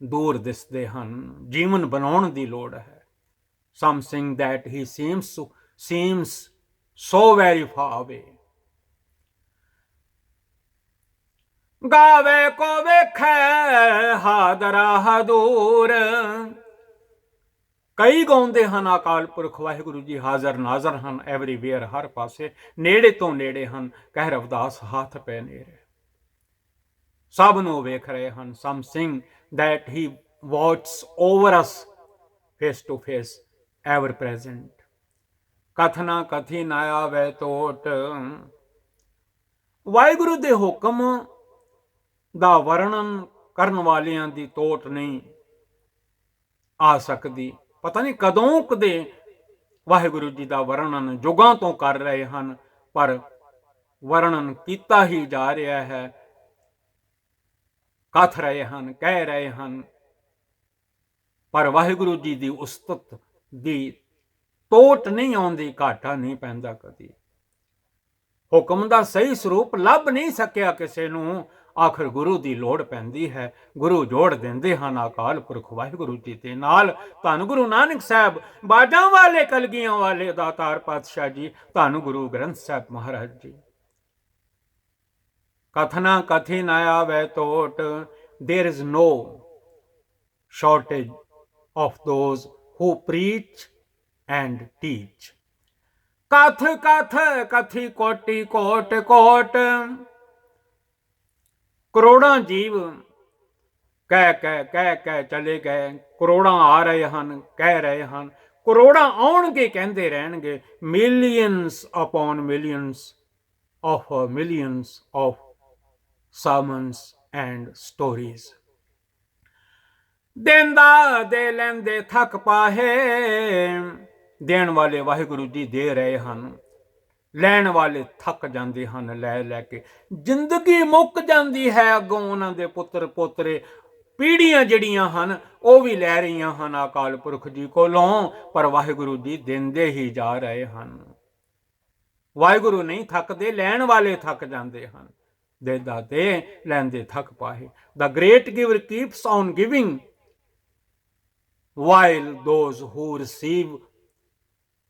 ਦੂਰ ਦਿਸਦੇ ਹਨ, ਜੀਵਨ ਬਣਾਉਣ ਦੀ ਲੋੜ ਹੈ। Some sing that he seems so very far away। ਗਾਵੇ ਕੋ ਵੇਖੈ ਹਾਦਰਾ ਦੂਰ, ਕਈ ਗਾਉਂਦੇ ਹਨ ਅਕਾਲ ਪੁਰਖ ਵਾਹਿਗੁਰੂ ਜੀ ਹਾਜ਼ਰ ਨਾਜ਼ਰ ਹਨ, ਐਵਰੀਵੇਅਰ, ਹਰ ਪਾਸੇ, ਨੇੜੇ ਤੋਂ ਨੇੜੇ ਹਨ, ਕਹਿ ਰਵਿਦਾਸ ਹੱਥ ਪੈ ਨੇੜੇ, ਸਭ ਨੂੰ ਵੇਖ ਰਹੇ ਹਨ। Some sing that he watches over us face to face, ever present। ਕਥਨਾ ਕਥੀ ਨਾ ਆਵੇ ਟੋਟ, ਵਾਹਿਗੁਰੂ ਦੇ ਹੁਕਮ ਦਾ ਵਰਣਨ ਕਰਨ ਵਾਲਿਆਂ ਦੀ ਟੋਟ ਨਹੀਂ ਆ ਸਕਦੀ। ਪਤਾ ਨਹੀਂ ਕਦੋਂ ਕਦੇ ਵਾਹਿਗੁਰੂ ਜੀ ਦਾ ਵਰਣਨ ਯੁੱਗਾਂ ਤੋਂ ਕਰ ਰਹੇ ਹਨ, ਪਰ ਵਰਣਨ ਕੀਤਾ ਹੀ ਜਾ ਰਿਹਾ ਹੈ, ਕਥ ਰਹੇ ਹਨ, ਕਹਿ ਰਹੇ ਹਨ, ਪਰ ਵਾਹਿਗੁਰੂ ਜੀ ਦੀ ਉਸਤਤ ਦੀ ਟੋਟ ਨਹੀਂ ਆਉਂਦੀ, ਘਾਟਾ ਨਹੀਂ ਪੈਂਦਾ ਕਦੀ। ਹੁਕਮ ਦਾ ਸਹੀ ਸਰੂਪ ਲੱਭ ਨਹੀਂ ਸਕਿਆ ਕਿਸੇ ਨੂੰ, ਆਖਰ ਗੁਰੂ ਦੀ ਲੋੜ ਪੈਂਦੀ ਹੈ, ਗੁਰੂ ਜੋੜ ਦਿੰਦੇ ਹਨ ਅਕਾਲ ਪੁਰਖ ਵਾਹਿਗੁਰੂ ਜੀ ਦੇ ਨਾਲ। ਧੰਨ ਗੁਰੂ ਨਾਨਕ ਸਾਹਿਬ, ਬਾਜਾਂ ਵਾਲੇ, ਕਲਗੀਆਂ ਵਾਲੇ ਦਾਤਾਰ ਪਾਤਸ਼ਾਹ ਜੀ, ਧੰਨ ਗੁਰੂ ਗ੍ਰੰਥ ਸਾਹਿਬ ਮਹਾਰਾਜ ਜੀ। ਕਥਨਾ ਕਥੀ ਨਾ ਆਵੇ ਟੋਟ, there is no shortage of those who preach and teach। ਕਥ ਕਥ ਕਥੀ ਕੋਟੀ ਕੋਟ ਕੋਟ, ਕਰੋੜਾਂ ਜੀਵ ਕਹਿ ਚਲੇ ਗਏ, ਕਰੋੜਾਂ ਆ ਰਹੇ ਹਨ, ਕਹਿ ਰਹੇ ਹਨ, ਕਰੋੜਾਂ ਆਉਣਗੇ, ਕਹਿੰਦੇ ਰਹਿਣਗੇ। Millions upon millions of sermons and stories। ਦੇਂਦਾ ਦੇ ਲੈਂਦੇ ਥੱਕ ਪਾਹੇ, ਦੇਣ ਵਾਲੇ ਵਾਹਿਗੁਰੂ ਜੀ ਦੇ ਰਹੇ ਹਨ, ਲੈਣ ਵਾਲੇ ਥੱਕ ਜਾਂਦੇ ਹਨ ਲੈ ਲੈ ਕੇ। ਜ਼ਿੰਦਗੀ ਮੁੱਕ ਜਾਂਦੀ ਹੈ, ਅੱਗੋਂ ਉਹਨਾਂ ਦੇ ਪੁੱਤਰ ਪੋਤਰੇ ਪੀੜ੍ਹੀਆਂ ਜਿਹੜੀਆਂ ਹਨ ਉਹ ਵੀ ਲੈ ਰਹੀਆਂ ਹਨ ਅਕਾਲ ਪੁਰਖ ਜੀ ਕੋਲੋਂ, ਪਰ ਵਾਹਿਗੁਰੂ ਜੀ ਦਿੰਦੇ ਹੀ ਜਾ ਰਹੇ ਹਨ। ਵਾਹਿਗੁਰੂ ਨਹੀਂ ਥੱਕਦੇ, ਲੈਣ ਵਾਲੇ ਥੱਕ ਜਾਂਦੇ ਹਨ। ਦੇ ਦਾਤੇ ਲੈਂਦੇ ਥੱਕ ਪਾਏ। The great giver keeps on giving while those who receive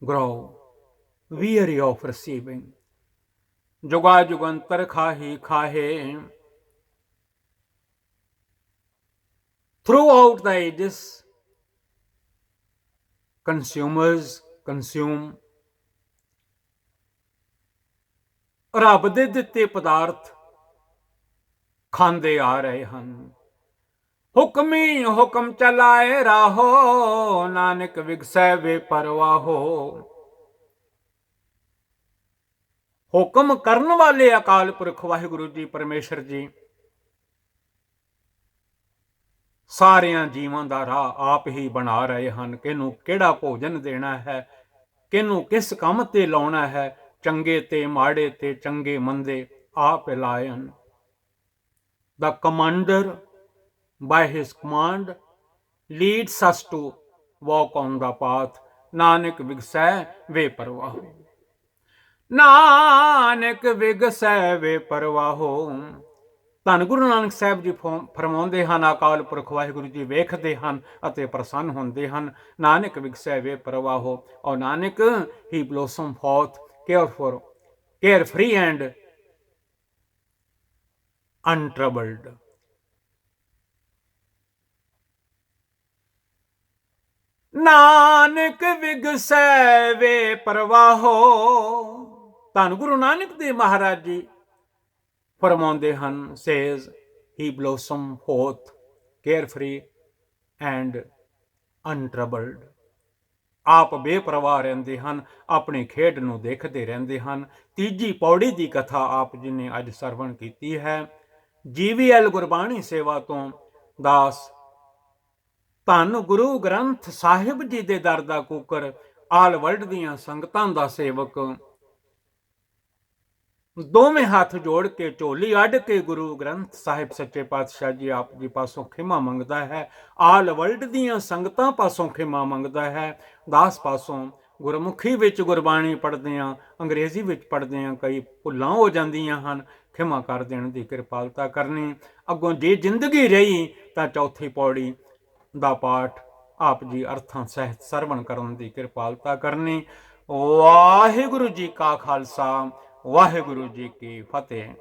grow weary of receiving। जुगा जुगंतर खाही खाहे। Throughout the ages, consumers consume ਰੱਬ ਦੇ ਦਿੱਤੇ ਪਦਾਰਥ ਖਾਂਦੇ ਆ ਰਹੇ ਹਨ। ਹੁਕਮੀ ਹੁਕਮ ਚਲਾਏ ਰਾਹੋ, ਨਾਨਕ ਵਿਗਸੈ ਵੇ ਪਰਵਾਹੋ। ਹੁਕਮ ਕਰਨ ਵਾਲੇ ਅਕਾਲ ਪੁਰਖ ਵਾਹਿਗੁਰੂ ਜੀ ਪਰਮੇਸ਼ਰ ਜੀ ਸਾਰਿਆਂ ਜੀਵਾਂ ਦਾ ਰਾਹ ਆਪ ਹੀ ਬਣਾ ਰਹੇ ਹਨ। ਕਿਹਨੂੰ ਕਿਹੜਾ ਭੋਜਨ ਦੇਣਾ ਹੈ, ਕਿਹਨੂੰ ਕਿਸ ਕੰਮ ਤੇ ਲਾਉਣਾ ਹੈ, ਚੰਗੇ ਤੇ ਮਾੜੇ ਤੇ ਚੰਗੇ ਮੰਦੇ ਆਪ ਲਾਏ ਹਨ। The commander by his command leads us to walk on the path। Nanak ਵਿਗਸੈ ਵੇ ਪਰਵਾਹੋ। ਨਾਨਕ ਵਿਗਸੈ ਵੇ ਪਰਵਾਹੋ। ਧੰਨ ਗੁਰੂ ਨਾਨਕ ਸਾਹਿਬ ਜੀ ਫਰਮਾਉਂਦੇ ਹਨ, ਅਕਾਲ ਪੁਰਖ ਵਾਹਿਗੁਰੂ ਜੀ ਵੇਖਦੇ ਹਨ ਅਤੇ ਪ੍ਰਸੰਨ ਹੁੰਦੇ ਹਨ। ਨਾਨਕ ਵਿਗਸੈ ਵੇ ਪਰਵਾਹੋ। ਔਰ ਨਾਨਕ ਹੀ blossom forth carefree and untroubled। Nanak ਵਿਗਸੈ ਵੇ ਪਰਵਾਹੋ। ਧੰਨ ਗੁਰੂ ਨਾਨਕ ਦੇਵ ਮਹਾਰਾਜ ਜੀ ਫਰਮਾਉਂਦੇ ਹਨ, says he blossom forth carefree and untroubled। ਆਪ ਬੇਪਰਵਾਹ ਰਹਿੰਦੇ ਹਨ, ਆਪਣੀ ਖੇਡ ਨੂੰ ਦੇਖਦੇ ਰਹਿੰਦੇ ਹਨ। ਤੀਜੀ ਪੌੜੀ ਦੀ ਕਥਾ ਆਪ ਜੀ ਨੇ ਅੱਜ ਸਰਵਣ ਕੀਤੀ ਹੈ। GVL ਗੁਰਬਾਣੀ ਸੇਵਾ ਤੋਂ ਦਾਸ ਧੰਨ ਗੁਰੂ ਗ੍ਰੰਥ ਸਾਹਿਬ ਜੀ ਦੇ ਦਰ ਦਾ ਕੂਕਰ, ਆਲ ਵਰਲਡ ਦੀਆਂ ਸੰਗਤਾਂ ਦਾ ਸੇਵਕ, ਦੋਵੇਂ ਹੱਥ ਜੋੜ ਕੇ ਝੋਲੀ ਅੱਡ ਕੇ ਗੁਰੂ ਗ੍ਰੰਥ ਸਾਹਿਬ ਸੱਚੇ ਪਾਤਸ਼ਾਹ ਜੀ ਆਪ ਜੀ ਪਾਸੋਂ ਖਿਮਾ ਮੰਗਦਾ ਹੈ। ਆਲ ਵਰਲਡ ਦੀਆਂ ਸੰਗਤਾਂ ਪਾਸੋਂ ਖਿਮਾ ਮੰਗਦਾ ਹੈ। ਦਾਸ ਪਾਸੋਂ ਗੁਰਮੁਖੀ ਵਿੱਚ ਗੁਰਬਾਣੀ ਪੜ੍ਹਦੇ ਹਾਂ, ਅੰਗਰੇਜ਼ੀ ਵਿੱਚ ਪੜ੍ਹਦੇ ਹਾਂ, ਕਈ ਭੁੱਲਾਂ ਹੋ ਜਾਂਦੀਆਂ ਹਨ, ਖਿਮਾ ਕਰ ਦੇਣ ਦੀ ਕਿਰਪਾਲਤਾ ਕਰਨੀ। ਅੱਗੋਂ ਜੇ ਜ਼ਿੰਦਗੀ ਰਹੀ ਤਾਂ ਚੌਥੀ ਪੌੜੀ ਦਾ ਪਾਠ ਆਪ ਜੀ ਅਰਥਾਂ ਸਹਿਤ ਸਰਵਣ ਕਰਨ ਦੀ ਕਿਰਪਾਲਤਾ ਕਰਨੀ। ਵਾਹਿਗੁਰੂ ਜੀ ਕਾ ਖਾਲਸਾ, ਵਾਹਿਗੁਰੂ ਜੀ ਕੀ ਫਤਿਹ।